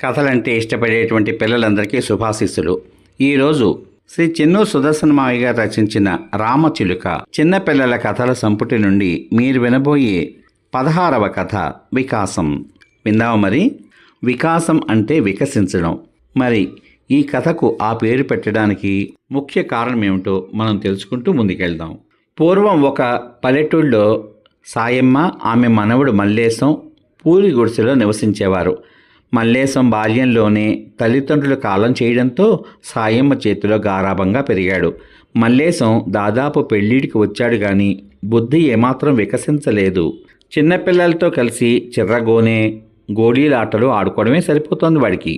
కథలంటే ఇష్టపడేటువంటి పిల్లలందరికీ శుభాశీస్సులు. ఈరోజు శ్రీ చెన్నూరు సుదర్శన మావయ్య గారు రచించిన రామచిలుక చిన్నపిల్లల కథల సంపుటి నుండి మీరు వినబోయే 16వ కథ వికాసం. విందాము మరి. వికాసం అంటే వికసించడం. మరి ఈ కథకు ఆ పేరు పెట్టడానికి ముఖ్య కారణం ఏమిటో మనం తెలుసుకుంటూ ముందుకెళ్దాం. పూర్వం ఒక పల్లెటూళ్ళలో సాయమ్మ, ఆమె మనవడు మల్లేశం పూరి గుడిసెలో నివసించేవారు. మల్లేశం బాల్యంలోనే తల్లిదండ్రులు కాలం చేయడంతో సాయమ్మ చేతిలో గారాబంగా పెరిగాడు. మల్లేశం దాదాపు పెళ్ళిడికి వచ్చాడు కానీ బుద్ధి ఏమాత్రం వికసించలేదు. చిన్నపిల్లలతో కలిసి చిర్రగోనే గోళీలాటలు ఆడుకోవడమే సరిపోతోంది వాడికి.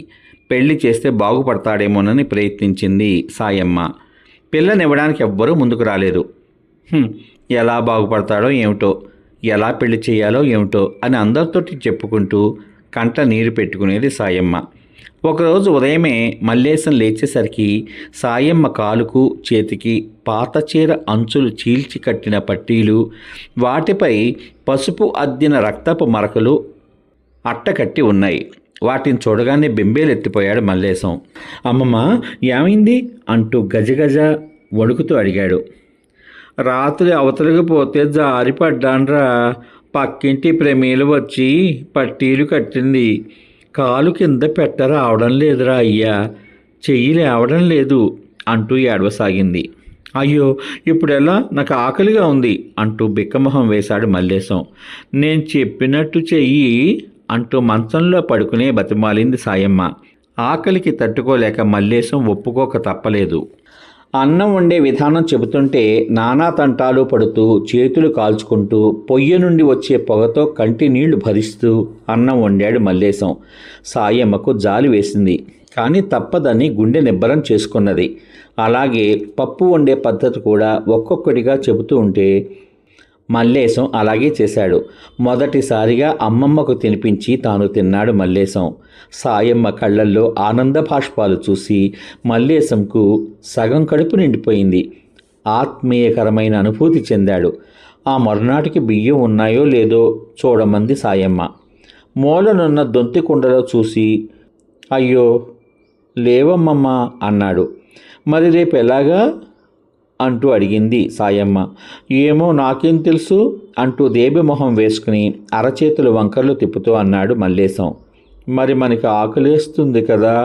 పెళ్లి చేస్తే బాగుపడతాడేమోనని ప్రయత్నించింది సాయమ్మ. పిల్లనివ్వడానికి ఎవ్వరూ ముందుకు రాలేదు. ఎలా బాగుపడతాడో ఏమిటో, ఎలా పెళ్లి చేయాలో ఏమిటో అని అందరితోటి చెప్పుకుంటూ కంట నీరు పెట్టుకునేది సాయమ్మ. ఒకరోజు ఉదయమే మల్లేశం లేచేసరికి సాయమ్మ కాలుకు చేతికి పాత చీర అంచులు చీల్చి కట్టిన పట్టీలు, వాటిపై పసుపు అద్దిన రక్తపు మరకలు అట్టకట్టి ఉన్నాయి. వాటిని చూడగానే బెంబేలెత్తిపోయాడు మల్లేశం. అమ్మమ్మ, ఏమైంది అంటూ గజగజ వణుకుతూ అడిగాడు. రాత్రి అవతలికి పోతే జారిపడ్డాన్రా. పక్కింటి ప్రేమీలు వచ్చి పట్టీలు కట్టింది. కాలు కింద పెట్ట రావడం లేదురా అయ్యా, చెయ్యి లేవడం లేదు అంటూ ఏడవసాగింది. అయ్యో, ఇప్పుడెలా? నాకు ఆకలిగా ఉంది అంటూ బిక్కమొహం వేశాడు మల్లేశం. నేను చెప్పినట్టు చెయ్యి అంటూ మంచంలో పడుకునే బతిమాలింది సాయమ్మ. ఆకలికి తట్టుకోలేక మల్లేశం ఒప్పుకోక తప్పలేదు. అన్నం వండే విధానం చెబుతుంటే నానా తంటాలు పడుతూ చేతులు కాల్చుకుంటూ పొయ్యి నుండి వచ్చే పొగతో కంటి నీళ్లు భరిస్తూ అన్నం వండాడు మల్లేశం. సాయమ్మకు జాలి వేసింది, కానీ తప్పదని గుండె నిబ్బరం చేసుకున్నది. అలాగే పప్పు వండే పద్ధతి కూడా ఒక్కొక్కటిగా చెబుతూ ఉంటే మల్లేశం అలాగే చేశాడు. మొదటిసారిగా అమ్మమ్మకు తినిపించి తాను తిన్నాడు మల్లేశం. సాయమ్మ కళ్ళల్లో ఆనంద భాష్పాలు చూసి మల్లేశంకు సగం కడుపు నిండిపోయింది. ఆత్మీయకరమైన అనుభూతి చెందాడు. ఆ మరునాటికి బియ్యం ఉన్నాయో లేదో చూడమంది సాయమ్మ. మూలనున్న దొంతి కుండలో చూసి అయ్యో లేవమ్మమ్మ అన్నాడు. మరి రేపు ఎలాగా అంటూ అడిగింది సాయమ్మ. ఏమో నాకేం తెలుసు అంటూ దేబిమొహం వేసుకుని అరచేతులు వంకర్లు తిప్పుతూ అన్నాడు మల్లేశం. మరి మనకి ఆకలేస్తుంది కదా,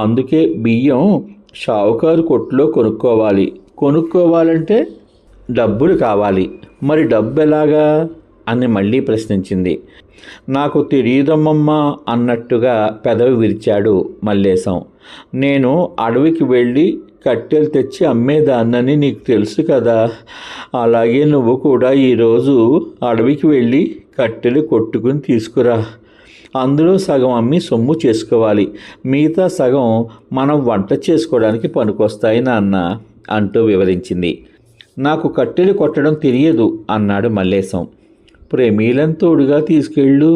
అందుకే బియ్యం షావుకారు కొట్టులో కొనుక్కోవాలంటే డబ్బులు కావాలి. మరి డబ్బు ఎలాగా అని మళ్ళీ ప్రశ్నించింది. నాకు తెలియదమ్మమ్మా అన్నట్టుగా పెదవి విరిచాడు మల్లేశం. నేను అడవికి వెళ్ళి కట్టెలు తెచ్చి అమ్మేదాన్నని నీకు తెలుసు కదా, అలాగే నువ్వు కూడా ఈరోజు అడవికి వెళ్ళి కట్టెలు కొట్టుకుని తీసుకురా. అందులో సగం అమ్మి సొమ్ము చేసుకోవాలి, మిగతా సగం మనం వంట చేసుకోవడానికి పనికొస్తాయి నాన్న అంటూ వివరించింది. నాకు కట్టెలు కొట్టడం తెలియదు అన్నాడు మల్లేశం. ప్రేమీలను తోడుగా తీసుకెళ్ళు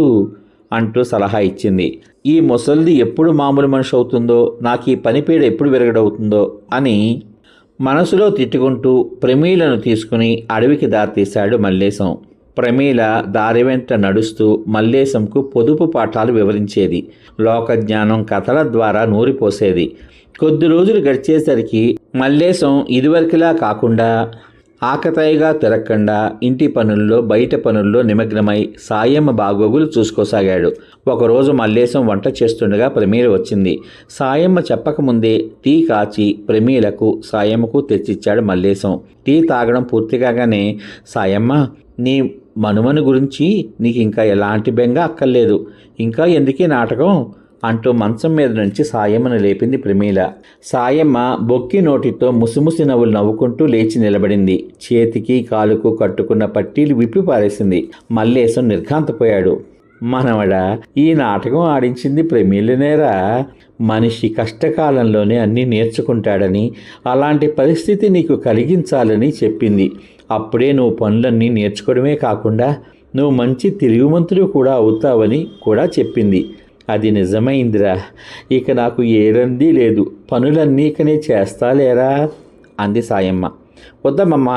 అంటూ సలహా ఇచ్చింది. ఈ ముసలిది ఎప్పుడు మామూలు మనిషి అవుతుందో, నాకు ఈ పనిపీడ ఎప్పుడు విరగడవుతుందో అని మనసులో తిట్టుకుంటూ ప్రమీలను తీసుకుని అడవికి దారితీశాడు మల్లేశం. ప్రమీల దారి వెంట నడుస్తూ మల్లేశంకు పొదుపు పాఠాలు వివరించేది. లోకజ్ఞానం కథల ద్వారా నూరిపోసేది. కొద్ది రోజులు గడిచేసరికి మల్లేశం ఇదివరకులా కాకుండా ఆకతాయిగా తిరగకుండా ఇంటి పనుల్లో బయట పనుల్లో నిమగ్నమై సాయమ్మ బాగోగులు చూసుకోసాగాడు. ఒకరోజు మల్లేశం వంట చేస్తుండగా ప్రమీల వచ్చింది. సాయమ్మ చెప్పకముందే టీ కాచి ప్రమీలకు సాయమ్మకు తెచ్చిచ్చాడు మల్లేశం. టీ తాగడం పూర్తి కాగానే, సాయమ్మ, నీ మనుమను గురించి నీకు ఇంకా ఎలాంటి బెంగ అక్కర్లేదు. ఇంకా ఎందుకీ నాటకం అంటూ మంచం మీద నుంచి సాయమ్మను లేపింది ప్రమీల. సాయమ్మ బొక్కి నోటితో ముసిముసి నవ్వులు నవ్వుకుంటూ లేచి నిలబడింది. చేతికి కాలుకు కట్టుకున్న పట్టీలు విప్పి పారేసింది. మల్లేశం నిర్ఘాంతపోయాడు. మనవడా, ఈ నాటకం ఆడించింది ప్రమీలనేరా. మనిషి కష్టకాలంలోనే అన్నీ నేర్చుకుంటాడని, అలాంటి పరిస్థితి నీకు కలిగించాలని చెప్పింది. అప్పుడే నువ్వు పనులన్నీ నేర్చుకోవడమే కాకుండా నువ్వు మంచి తిరుగుమంతుడు కూడా అవుతావని కూడా చెప్పింది. అది నిజమైందిరా. ఇక నాకు ఏ రంది లేదు, పనులన్నీ ఇకనే చేస్తాలేరా అంది సాయమ్మ. వద్దమ్మమ్మ,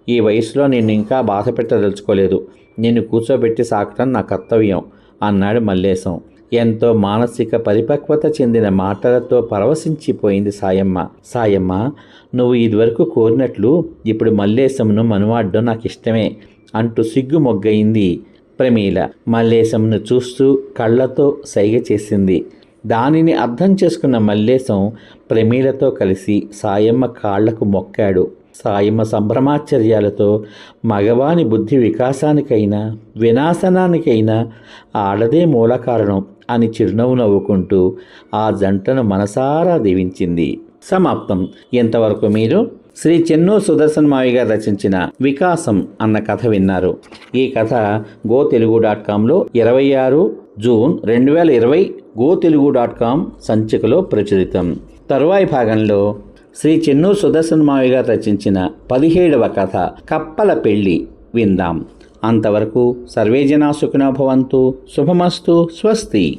ఈ వయసులో నేను ఇంకా బాధ పెట్టదలుచుకోలేదు. నిన్ను కూర్చోబెట్టి సాకటం నా కర్తవ్యం అన్నాడు మల్లేశం. ఎంతో మానసిక పరిపక్వత చెందిన మాటలతో పరవశించిపోయింది సాయమ్మ. సాయమ్మ, నువ్వు ఇదివరకు కోరినట్లు ఇప్పుడు మల్లేశంను మనువాడడం నాకు ఇష్టమే అంటూ సిగ్గు మొగ్గయింది ప్రమీల. మల్లేశంను చూస్తూ కళ్ళతో సైగ చేసింది. దానిని అర్థం చేసుకున్న మల్లేశం ప్రమీలతో కలిసి సాయమ్మ కాళ్లకు మొక్కాడు. సాయమ్మ సంభ్రమాశ్చర్యాలతో మగవాని బుద్ధి వికాసానికైనా వినాశనానికైనా ఆడదే మూల కారణం అని చిరునవ్వు నవ్వుకుంటూ ఆ జంటను మనసారా దీవించింది. సమాప్తం. ఇంతవరకు మీరు శ్రీ చెన్నూరు సుదర్శన్ మావయ్య గారు రచించిన వికాసం అన్న కథ విన్నారు. ఈ కథ gotelugu.comలో 26 జూన్ 2020 gotelugu.com సంచికలో ప్రచురితం. తరువాయి భాగంలో శ్రీ చెన్నూరు సుదర్శన్ మావయ్య గారు రచించిన 17వ కథ కప్పల పెళ్ళి విందాం. అంతవరకు సర్వే జనా సుఖినో భవంతు. శుభమస్తు. స్వస్తి.